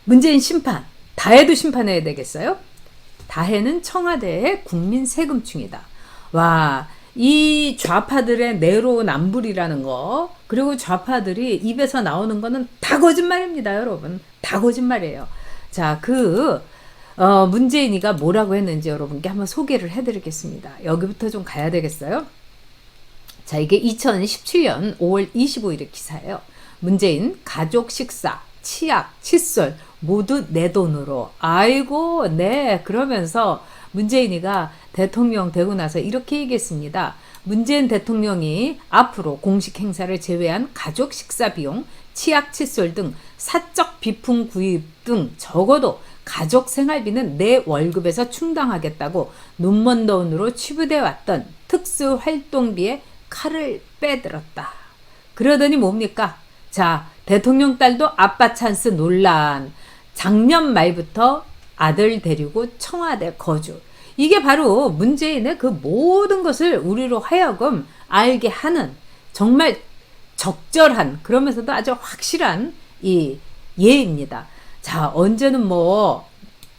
문재인 심판, 다해도 심판해야 되겠어요? 다해는 청와대의 국민 세금충이다. 와, 이 좌파들의 내로남불이라는 거, 그리고 좌파들이 입에서 나오는 거는 다 거짓말입니다, 여러분. 다 거짓말이에요. 자, 문재인이가 뭐라고 했는지 여러분께 한번 소개를 해드리겠습니다. 여기부터 좀 가야 되겠어요? 자, 이게 2017년 5월 25일의 기사예요. 문재인 가족 식사, 치약, 칫솔 모두 내 돈으로. 아이고, 네. 그러면서 문재인이가 대통령 되고 나서 이렇게 얘기했습니다. 문재인 대통령이 앞으로 공식 행사를 제외한 가족 식사 비용, 치약, 칫솔 등 사적 비품 구입 등 적어도 가족 생활비는 내 월급에서 충당하겠다고 눈먼 돈으로 취부돼 왔던 특수활동비에 칼을 빼들었다. 그러더니 뭡니까? 자, 대통령 딸도 아빠 찬스 논란. 작년 말부터 아들 데리고 청와대 거주. 이게 바로 문재인의 그 모든 것을 우리로 하여금 알게 하는 정말 적절한, 그러면서도 아주 확실한 이 예입니다. 자, 언제는 뭐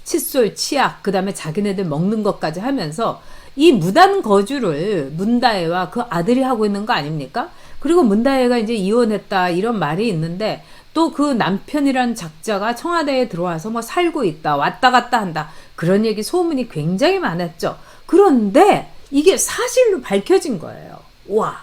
칫솔, 치약, 그 다음에 자기네들 먹는 것까지 하면서 이 무단 거주를 문다혜와 그 아들이 하고 있는 거 아닙니까? 그리고 문다혜가 이제 이혼했다 이런 말이 있는데 또 그 남편이란 작자가 청와대에 들어와서 뭐 살고 있다, 왔다 갔다 한다, 그런 얘기 소문이 굉장히 많았죠. 그런데 이게 사실로 밝혀진 거예요. 와,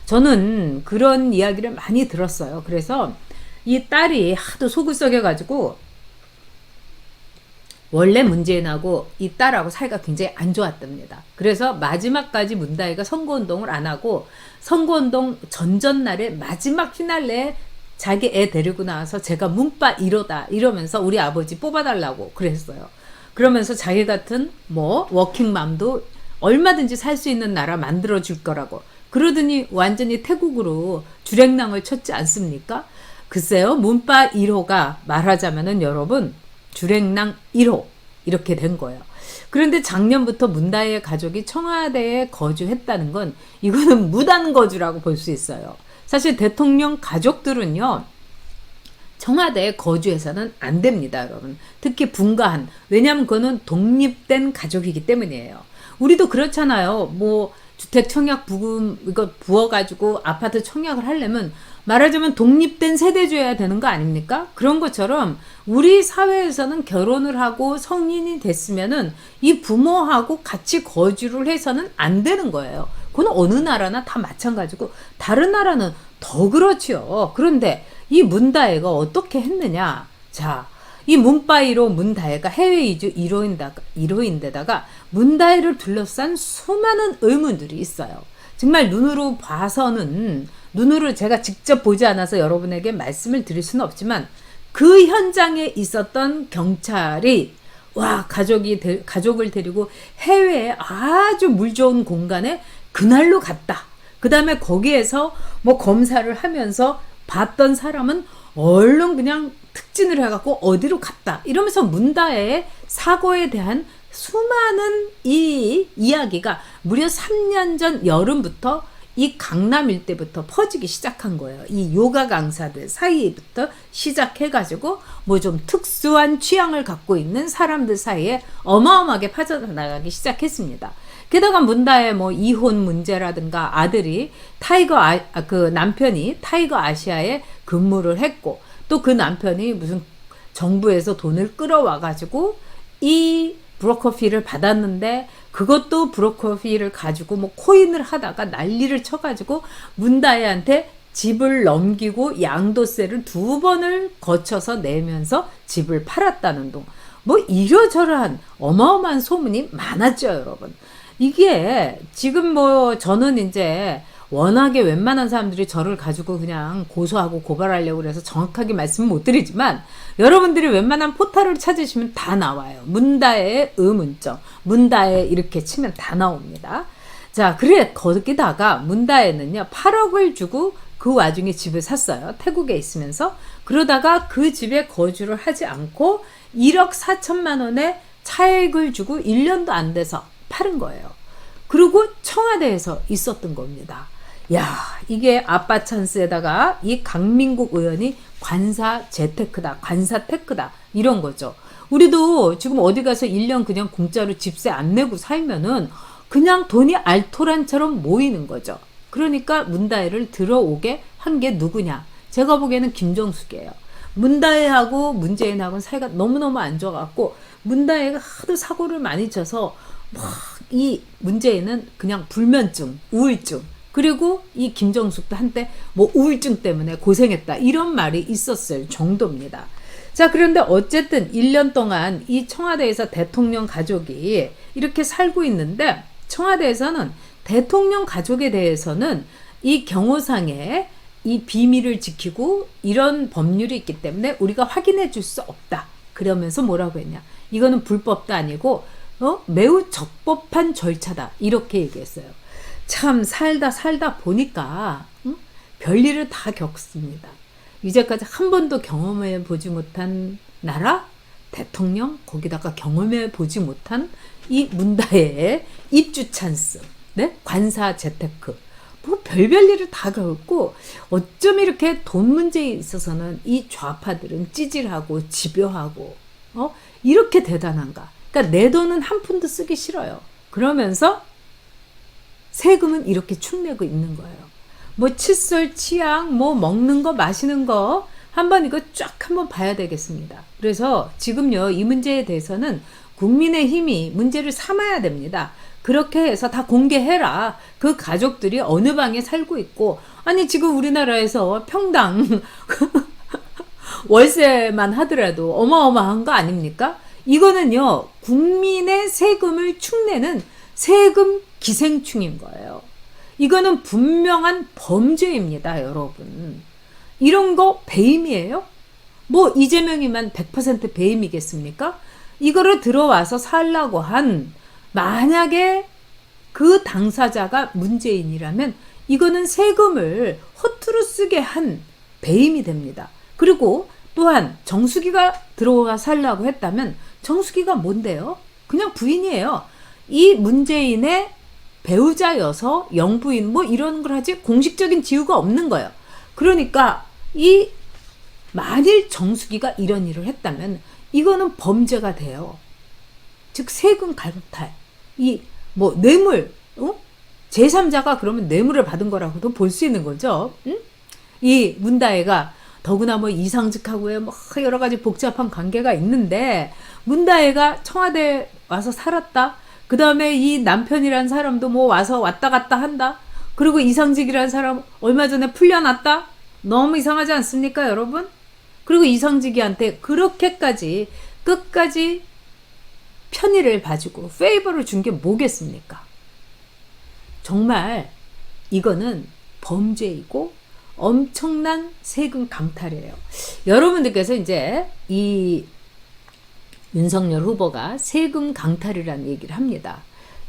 저는 그런 이야기를 많이 들었어요. 그래서 이 딸이 하도 속을 썩여가지고 원래 문재인하고 이 딸하고 사이가 굉장히 안 좋았답니다. 그래서 마지막까지 문다혜가 선거운동을 안 하고 선거운동 전전날에 마지막 피날레에 자기 애 데리고 나와서 제가 문빠 1호다 이러면서 우리 아버지 뽑아달라고 그랬어요. 그러면서 자기 같은 뭐 워킹맘도 얼마든지 살 수 있는 나라 만들어줄 거라고. 그러더니 완전히 태국으로 주랭랑을 쳤지 않습니까? 글쎄요, 문빠 1호가 말하자면은 여러분 주랭랑 1호 이렇게 된 거예요. 그런데 작년부터 문다혜의 가족이 청와대에 거주했다는 건 이거는 무단 거주라고 볼 수 있어요. 사실 대통령 가족들은요, 청와대에 거주해서는 안 됩니다, 여러분. 특히 분가한. 왜냐하면 그거는 독립된 가족이기 때문이에요. 우리도 그렇잖아요. 뭐 주택 청약 부금 이거 부어가지고 아파트 청약을 하려면 말하자면 독립된 세대주여야 되는 거 아닙니까? 그런 것처럼 우리 사회에서는 결혼을 하고 성인이 됐으면은 이 부모하고 같이 거주를 해서는 안 되는 거예요. 그건 어느 나라나 다 마찬가지고 다른 나라는 더 그렇지요. 그런데 이 문다혜가 어떻게 했느냐? 자, 이 문바이로 문다혜가 해외 이주 1호인데다가 문다혜를 둘러싼 수많은 의문들이 있어요. 정말 눈으로 봐서는, 눈으로 제가 직접 보지 않아서 여러분에게 말씀을 드릴 수는 없지만 그 현장에 있었던 경찰이 와, 가족을 데리고 해외에 아주 물 좋은 공간에 그날로 갔다. 그 다음에 거기에서 뭐 검사를 하면서 봤던 사람은 얼른 그냥 특진을 해갖고 어디로 갔다. 이러면서 문다혜의 사고에 대한 수많은 이 이야기가 무려 3년 전 여름부터 이 강남 일대부터 퍼지기 시작한 거예요. 이 요가 강사들 사이부터 시작해가지고 뭐 좀 특수한 취향을 갖고 있는 사람들 사이에 어마어마하게 퍼져나가기 시작했습니다. 게다가 문다혜 뭐 이혼 문제라든가 아들이 그 남편이 타이거 아시아에 근무를 했고 또 그 남편이 무슨 정부에서 돈을 끌어와가지고 이 브로커피를 받았는데 그것도 브로커피를 가지고 뭐 코인을 하다가 난리를 쳐가지고 문다혜한테 집을 넘기고 양도세를 2번을 거쳐서 내면서 집을 팔았다는 둥. 뭐 이러저러한 어마어마한 소문이 많았죠, 여러분. 이게 지금 뭐 저는 이제 워낙에 웬만한 사람들이 저를 가지고 그냥 고소하고 고발하려고 그래서 정확하게 말씀은 못 드리지만 여러분들이 웬만한 포털을 찾으시면 다 나와요. 문다혜의 의문점, 문다혜 이렇게 치면 다 나옵니다. 자, 그래 거기다가 문다혜는요 8억을 주고 그 와중에 집을 샀어요. 태국에 있으면서. 그러다가 그 집에 거주를 하지 않고 1억 4천만 원의 차액을 주고 1년도 안 돼서 파는 거예요. 그리고 청와대에서 있었던 겁니다. 야, 이게 아빠 찬스에다가 이 강민국 의원이 관사 재테크다, 관사 테크다, 이런 거죠. 우리도 지금 어디 가서 1년 그냥 공짜로 집세 안 내고 살면은 그냥 돈이 알토란처럼 모이는 거죠. 그러니까 문다혜를 들어오게 한 게 누구냐? 제가 보기에는 김정숙이에요. 문다혜하고 문재인하고는 사이가 너무너무 안 좋아갖고 문다혜가 하도 사고를 많이 쳐서 막 이 문재인은 그냥 불면증, 우울증, 그리고 이 김정숙도 한때 뭐 우울증 때문에 고생했다, 이런 말이 있었을 정도입니다. 자, 그런데 어쨌든 1년 동안 이 청와대에서 대통령 가족이 이렇게 살고 있는데, 청와대에서는 대통령 가족에 대해서는 이 경호상의 이 비밀을 지키고 이런 법률이 있기 때문에 우리가 확인해 줄 수 없다. 그러면서 뭐라고 했냐? 이거는 불법도 아니고 매우 적법한 절차다. 이렇게 얘기했어요. 참 살다 보니까 별일을 다 겪습니다. 이제까지 한 번도 경험해 보지 못한 나라, 대통령, 거기다가 경험해 보지 못한 이 문다혜의 입주 찬스, 네? 관사 재테크, 뭐 별별 일을 다 겪고, 어쩜 이렇게 돈 문제에 있어서는 이 좌파들은 찌질하고 집요하고 이렇게 대단한가? 그러니까 내 돈은 한 푼도 쓰기 싫어요. 그러면서 세금은 이렇게 축내고 있는 거예요. 뭐 칫솔, 치약, 뭐 먹는 거, 마시는 거 한번 이거 쫙 한번 봐야 되겠습니다. 그래서 지금요, 이 문제에 대해서는 국민의힘이 문제를 삼아야 됩니다. 그렇게 해서 다 공개해라. 그 가족들이 어느 방에 살고 있고, 아니 지금 우리나라에서 평당 월세만 하더라도 어마어마한 거 아닙니까? 이거는요, 국민의 세금을 축내는 세금 기생충인 거예요. 이거는 분명한 범죄입니다, 여러분. 이런 거 배임이에요? 뭐 이재명이만 100% 배임이겠습니까? 이거를 들어와서 살라고 한, 만약에 그 당사자가 문재인이라면 이거는 세금을 허투루 쓰게 한 배임이 됩니다. 그리고 또한 정수기가 들어와 살라고 했다면 정수기가 뭔데요? 그냥 부인이에요. 이 문재인의 배우자여서 영부인 뭐 이런 걸 하지 공식적인 지위가 없는 거예요. 그러니까 이 만일 정수기가 이런 일을 했다면 이거는 범죄가 돼요. 즉 세금 강탈, 이 뭐 뇌물, 제3자가 그러면 뇌물을 받은 거라고도 볼 수 있는 거죠. 응? 이 문다혜가 더구나 뭐 이상직하고의 뭐 여러 가지 복잡한 관계가 있는데, 문다혜가 청와대 와서 살았다. 그 다음에 이 남편이란 사람도 뭐 와서 왔다 갔다 한다. 그리고 이상직이란 사람 얼마 전에 풀려났다. 너무 이상하지 않습니까, 여러분? 그리고 이상직이한테 그렇게까지 끝까지 편의를 봐주고 페이버를 준 게 뭐겠습니까? 정말 이거는 범죄이고 엄청난 세금 강탈이에요. 여러분들께서 이제 이 윤석열 후보가 세금 강탈이라는 얘기를 합니다.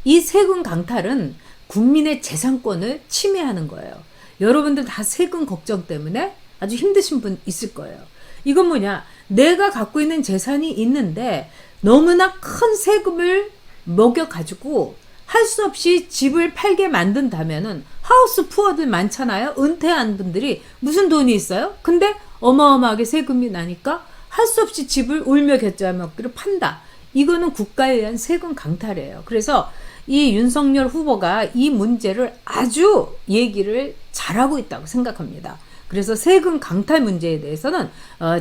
이 세금 강탈은 국민의 재산권을 침해하는 거예요. 여러분들 다 세금 걱정 때문에 아주 힘드신 분 있을 거예요. 이건 뭐냐? 내가 갖고 있는 재산이 있는데 너무나 큰 세금을 먹여가지고 할 수 없이 집을 팔게 만든다면은, 하우스 푸어들 많잖아요. 은퇴한 분들이 무슨 돈이 있어요? 근데 어마어마하게 세금이 나니까 할 수 없이 집을 울며 겨자 먹기로 판다. 이거는 국가에 의한 세금 강탈이에요. 그래서 이 윤석열 후보가 이 문제를 아주 얘기를 잘하고 있다고 생각합니다. 그래서 세금 강탈 문제에 대해서는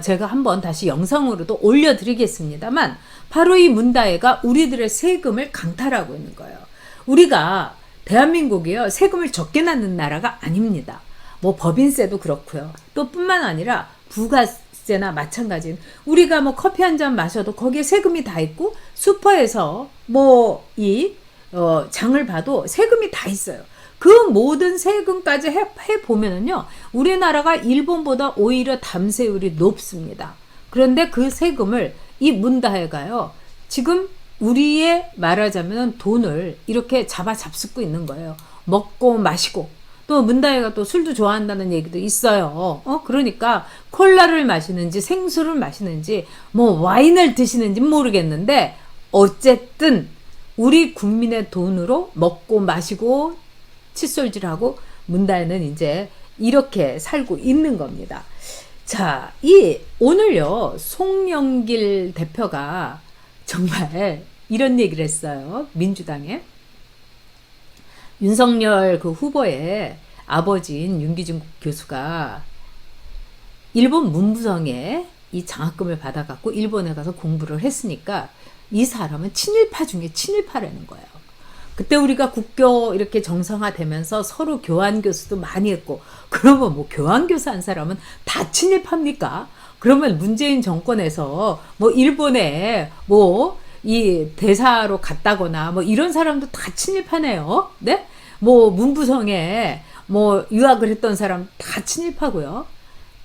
제가 한번 다시 영상으로도 올려드리겠습니다만, 바로 이 문다혜가 우리들의 세금을 강탈하고 있는 거예요. 우리가 대한민국이요, 세금을 적게 낳는 나라가 아닙니다. 뭐 법인세도 그렇고요. 또 뿐만 아니라 부가세나 마찬가지인, 우리가 뭐 커피 한 잔 마셔도 거기에 세금이 다 있고, 슈퍼에서 뭐 장을 봐도 세금이 다 있어요. 그 모든 세금까지 해보면은요, 우리나라가 일본보다 오히려 담세율이 높습니다. 그런데 그 세금을 이 문다혜가요, 지금 우리의 말하자면 돈을 이렇게 잡수고 있는 거예요. 먹고 마시고. 또 문다혜가 또 술도 좋아한다는 얘기도 있어요. 그러니까 콜라를 마시는지 생수를 마시는지 뭐 와인을 드시는지 모르겠는데, 어쨌든 우리 국민의 돈으로 먹고 마시고 칫솔질하고 문다혜는 이제 이렇게 살고 있는 겁니다. 자, 오늘요, 송영길 대표가 정말 이런 얘기를 했어요. 민주당에. 윤석열 그 후보의 아버지인 윤기준 교수가 일본 문부성에 이 장학금을 받아갖고 일본에 가서 공부를 했으니까 이 사람은 친일파 중에 친일파라는 거예요. 그때 우리가 국교 이렇게 정상화되면서 서로 교환 교수도 많이 했고, 그러면 뭐 교환 교수 한 사람은 다 친일파입니까? 그러면 문재인 정권에서 뭐 일본에 뭐 이 대사로 갔다거나 뭐 이런 사람도 다 친일파네요. 네? 뭐 문부성에 뭐 유학을 했던 사람 다 친일파고요.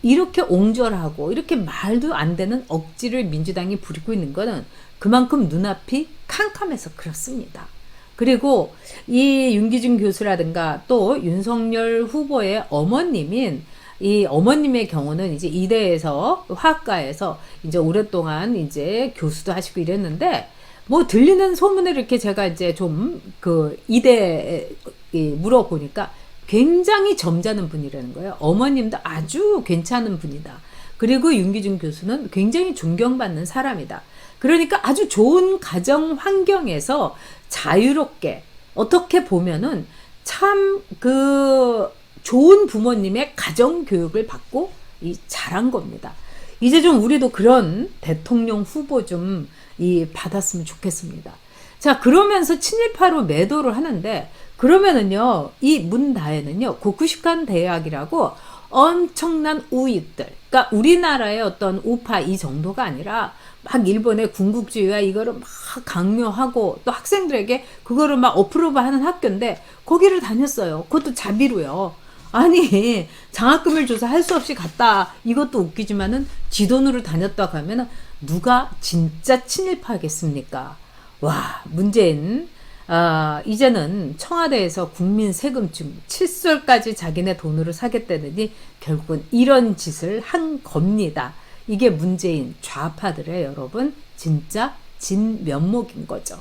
이렇게 옹졸하고 이렇게 말도 안 되는 억지를 민주당이 부리고 있는 거는 그만큼 눈앞이 캄캄해서 그렇습니다. 그리고 이 윤기준 교수라든가 또 윤석열 후보의 어머님인 이 어머님의 경우는 이제 이대에서 화학과에서 이제 오랫동안 이제 교수도 하시고 이랬는데, 뭐 들리는 소문을 이렇게 제가 이제 좀 그 이대에 물어보니까 굉장히 점잖은 분이라는 거예요. 어머님도 아주 괜찮은 분이다. 그리고 윤기준 교수는 굉장히 존경받는 사람이다. 그러니까 아주 좋은 가정 환경에서 자유롭게, 어떻게 보면은 참 그 좋은 부모님의 가정 교육을 받고 자란 겁니다. 이제 좀 우리도 그런 대통령 후보 좀 받았으면 좋겠습니다. 자, 그러면서 친일파로 매도를 하는데, 그러면은요, 이 문다혜는요, 고쿠시칸 대학이라고 엄청난 우익들, 그러니까 우리나라의 어떤 우파 이 정도가 아니라 막 일본의 군국주의와 이거를 막 강요하고 또 학생들에게 그거를 막 어프로브 하는 학교인데 거기를 다녔어요. 그것도 자비로요. 아니, 장학금을 줘서 할 수 없이 갔다. 이것도 웃기지만은 지 돈으로 다녔다 가면은 누가 진짜 친일파겠습니까? 와, 문재인 이제는 청와대에서 국민 세금중 칫솔까지 자기네 돈으로 사겠다더니 결국은 이런 짓을 한 겁니다. 이게 문재인 좌파들의 여러분 진짜 진면목인 거죠.